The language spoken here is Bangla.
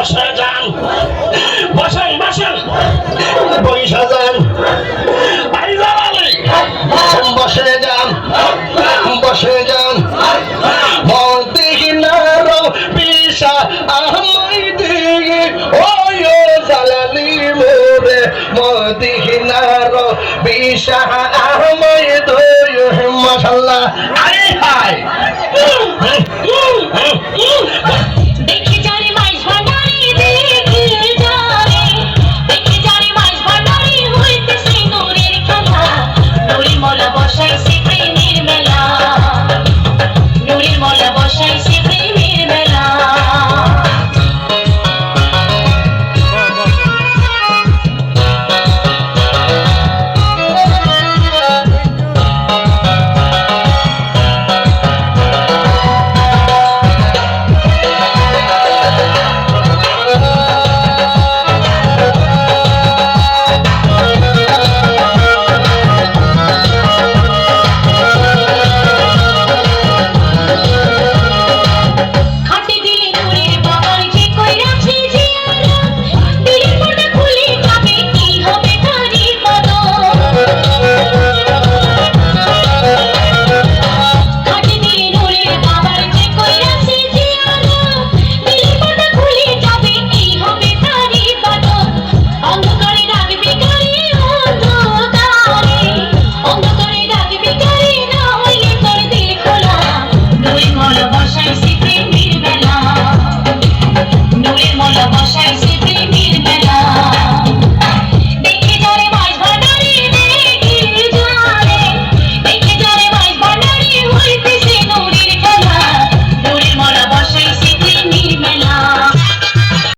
বসে যান, বসেন বসেন, বৈশা যান, ভাইজান আলী বসে যান, বসে যান। মদিনার বিশা আমায় দিয়ে ওই জালালি মোরে, মদিনার বিশা আমায় দই। মাশাআল্লাহ, হায় হায়।